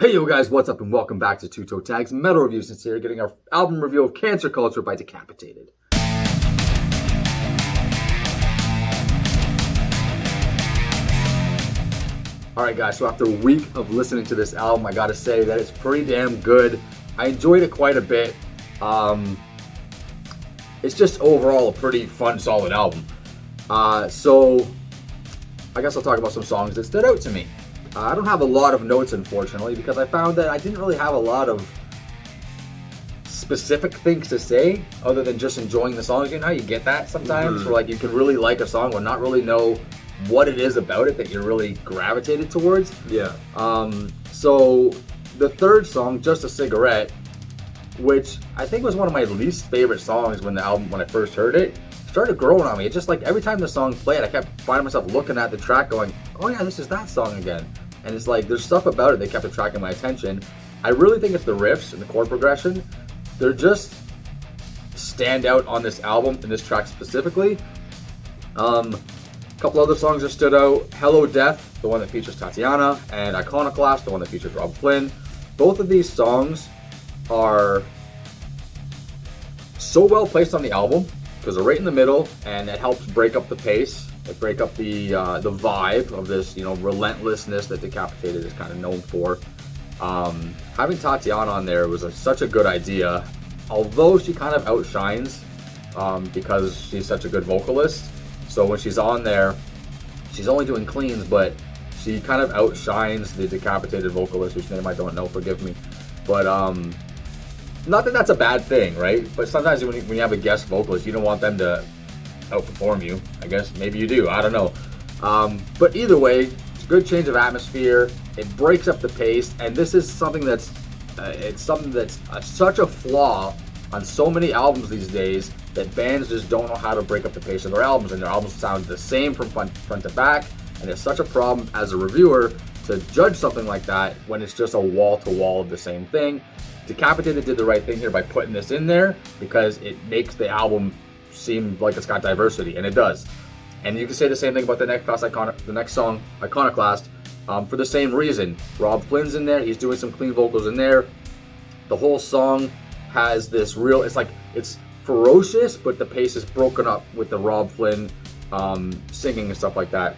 Hey yo guys, what's up and welcome back to Two Toe Tags Metal Review. Since here, getting our album review of Cancer Culture by Decapitated. Alright guys, so after a week of listening to this album, I gotta say that it's pretty damn good. I enjoyed it quite a bit. It's just overall a pretty fun, solid album. So I guess I'll talk about some songs that stood out to me. I don't have a lot of notes, unfortunately, because I found that I didn't really have a lot of specific things to say other than just enjoying the songs. You know how you get that sometimes, where like you can really like a song but not really know what it is about it that you're really gravitated towards. Yeah. So the third song, Just a Cigarette, which I think was one of my least favorite songs when I first heard it, started growing on me. It's just like every time the song played, I kept finding myself looking at the track going, oh yeah, this is that song again. And it's like, there's stuff about it that kept attracting my attention. I really think it's the riffs and the chord progression. They're just stand out on this album, in this track specifically. A couple other songs that stood out. Hello Death, the one that features Tatiana, and Iconoclast, the one that features Robb Flynn. Both of these songs are so well placed on the album because they're right in the middle, and it helps break up the pace. It break up the vibe of this, relentlessness that Decapitated is kind of known for. Having Tatiana on there was such a good idea, although she kind of outshines because she's such a good vocalist. So when she's on there, she's only doing cleans, but she kind of outshines the Decapitated vocalist, whose name I don't know, forgive me. But not that that's a bad thing, right? But sometimes when you have a guest vocalist, you don't want them to outperform you. I guess maybe you do, I don't know. But either way, it's a good change of atmosphere. It breaks up the pace, and this is something that's such a flaw on so many albums these days, that bands just don't know how to break up the pace of their albums, and their albums sound the same from front to back. And it's such a problem as a reviewer to judge something like that when it's just a wall-to-wall of the same thing. Decapitated did the right thing here by putting this in there because it makes the album seem like it's got diversity, and it does. And you can say the same thing about the next song, Iconoclast, for the same reason. Robb Flynn's in there, he's doing some clean vocals in there. The whole song has this real, it's ferocious, but the pace is broken up with the Robb Flynn singing and stuff like that.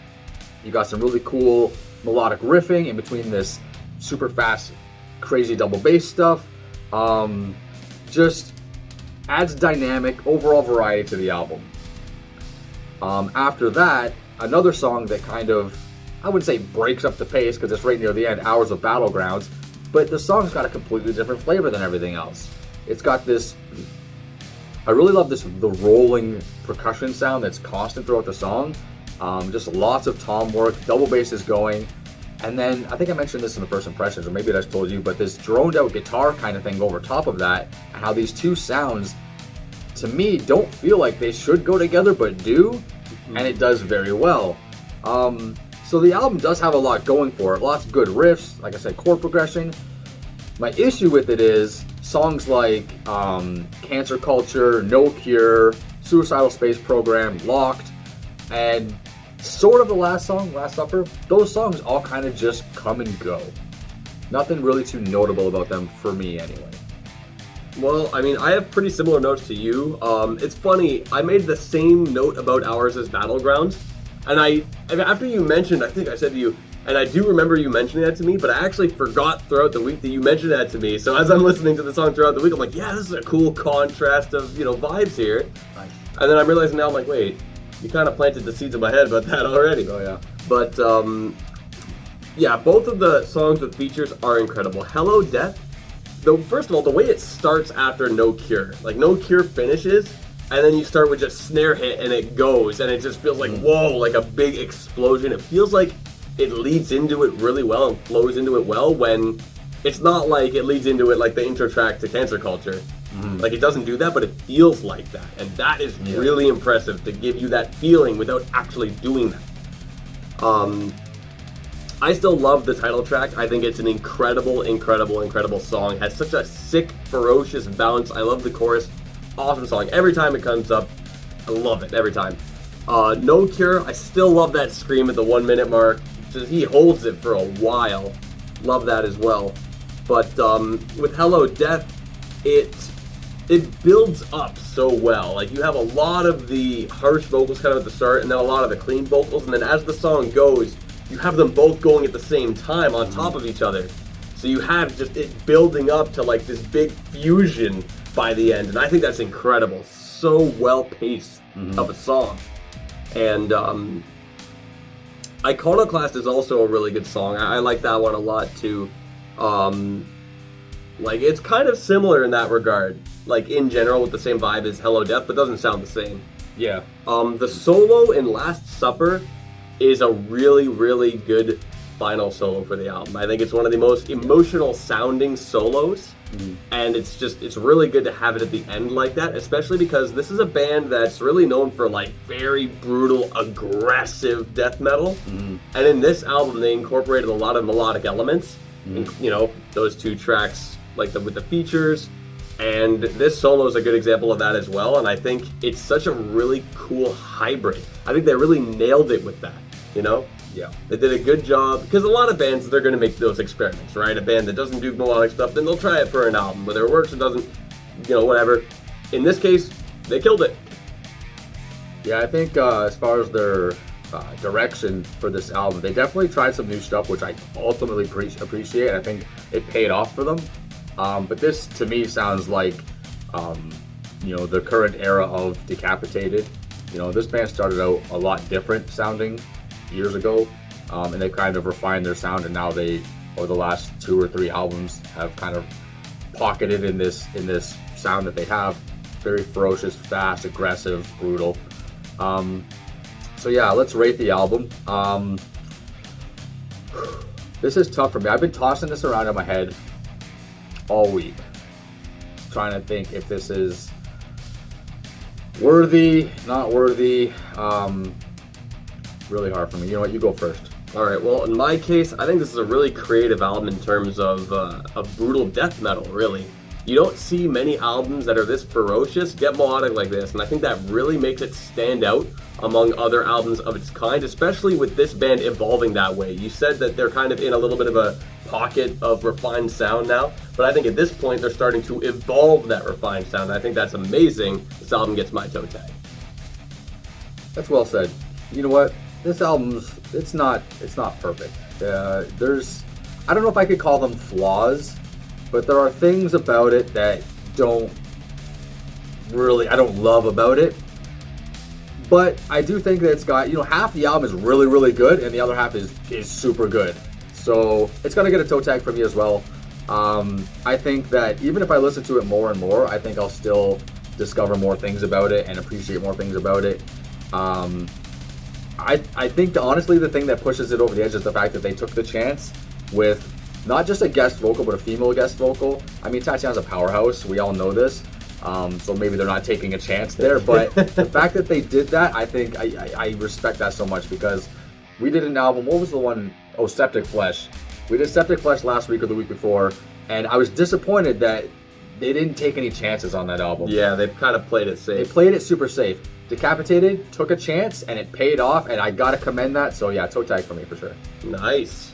You got some really cool melodic riffing in between this super fast, crazy double bass stuff. Just adds dynamic, overall variety to the album. After that, another song that kind of, I wouldn't say breaks up the pace because it's right near the end, Hours of Battlegrounds, but the song's got a completely different flavor than everything else. It's got this, I really love the rolling percussion sound that's constant throughout the song. Just lots of tom work, double bass is going. And then, I think I mentioned this in the first impressions, or maybe I just told you, but this droned out guitar kind of thing over top of that, and how these two sounds, to me, don't feel like they should go together, but do, and it does very well. So the album does have a lot going for it, lots of good riffs, like I said, chord progression. My issue with it is songs like Cancer Culture, No Cure, Suicidal Space Program, Locked, and sort of the last song, Last Supper. Those songs all kind of just come and go. Nothing really too notable about them for me anyway. Well, I mean, I have pretty similar notes to you. It's funny, I made the same note about Ours as Battlegrounds, and after you mentioned, I think I said to you, and I do remember you mentioning that to me, but I actually forgot throughout the week that you mentioned that to me. So as I'm listening to the song throughout the week, I'm like, yeah, this is a cool contrast of, vibes here. Nice. And then I'm realizing now, I'm like, wait, you kind of planted the seeds in my head about that already. Oh yeah. But yeah, both of the songs with features are incredible. Hello Death, though, first of all, the way it starts after No Cure, like No Cure finishes, and then you start with just snare hit and it goes, and it just feels like, whoa, like a big explosion. It feels like it leads into it really well and flows into it well, when it's not like it leads into it like the intro track to Cancer Culture. Like, it doesn't do that, but it feels like that, and that is really impressive to give you that feeling without actually doing that. I still love the title track. I think it's an incredible, incredible, incredible song. It has such a sick, ferocious bounce. I love the chorus. Awesome song. Every time it comes up, I love it every time. No Cure, I still love that scream at the 1 minute mark. Just, he holds it for a while. Love that as well. But with Hello Death, it builds up so well. Like, you have a lot of the harsh vocals kind of at the start, and then a lot of the clean vocals, and then as the song goes, you have them both going at the same time on top of each other. So you have just it building up to like this big fusion by the end, and I think that's incredible. So well paced of a song. And Iconoclast is also a really good song. I like that one a lot too. Like, it's kind of similar in that regard, like in general with the same vibe as Hello Death, but doesn't sound the same. Yeah. The solo in Last Supper is a really, really good final solo for the album. I think it's one of the most emotional sounding solos, and it's really good to have it at the end like that, especially because this is a band that's really known for like very brutal, aggressive death metal, and in this album they incorporated a lot of melodic elements, you know, those two tracks like with the features. And this solo is a good example of that as well, and I think it's such a really cool hybrid. I think they really nailed it with that, you know? Yeah. They did a good job, because a lot of bands, they're going to make those experiments, right? A band that doesn't do melodic stuff, then they'll try it for an album. Whether it works or doesn't, you know, whatever. In this case, they killed it. Yeah, I think as far as their direction for this album, they definitely tried some new stuff, which I ultimately appreciate. I think it paid off for them. But this, to me, sounds like, you know, the current era of Decapitated. You know, this band started out a lot different sounding years ago, and they kind of refined their sound, and now they, over the last 2 or 3 albums, have kind of pocketed in this sound that they have. Very ferocious, fast, aggressive, brutal. So yeah, let's rate the album. This is tough for me. I've been tossing this around in my head all week, trying to think if this is worthy, not worthy. Really hard for me. You know what? You go first. All right. Well, in my case, I think this is a really creative album in terms of brutal death metal. Really, you don't see many albums that are this ferocious, get melodic like this, and I think that really makes it stand out among other albums of its kind, especially with this band evolving that way. You said that they're kind of in a little bit of a pocket of refined sound now, but I think at this point they're starting to evolve that refined sound, and I think that's amazing. This album gets my toe tag. That's well said. You know what? This album's it's not perfect. I don't know if I could call them flaws, but there are things about it that I don't love about it. But I do think that it's got, you know, half the album is really, really good, and the other half is super good. So it's gonna get a toe tag from me as well. I think that even if I listen to it more and more, I think I'll still discover more things about it and appreciate more things about it. I think honestly the thing that pushes it over the edge is the fact that they took the chance with not just a guest vocal, but a female guest vocal. I mean, Tatiana's a powerhouse. We all know this. So maybe they're not taking a chance there. But the fact that they did that, I think I respect that so much, because we did an album. What was the one? Oh, Septic Flesh. We did Septic Flesh last week or the week before, and I was disappointed that they didn't take any chances on that album. Yeah, they've kind of played it safe. They played it super safe. Decapitated took a chance, and it paid off, and I gotta commend that. So yeah, toe tag for me for sure. Nice.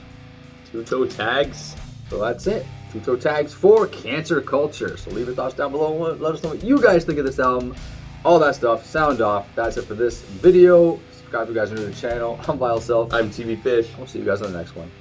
2 toe tags. So that's it. 2 toe tags for Cancer Culture. So leave your thoughts down below. Let us know what you guys think of this album. All that stuff. Sound off. That's it for this video. Subscribe if you guys are new to the channel. I'm Vile Self. I'm TV Fish. I'll see you guys on the next one.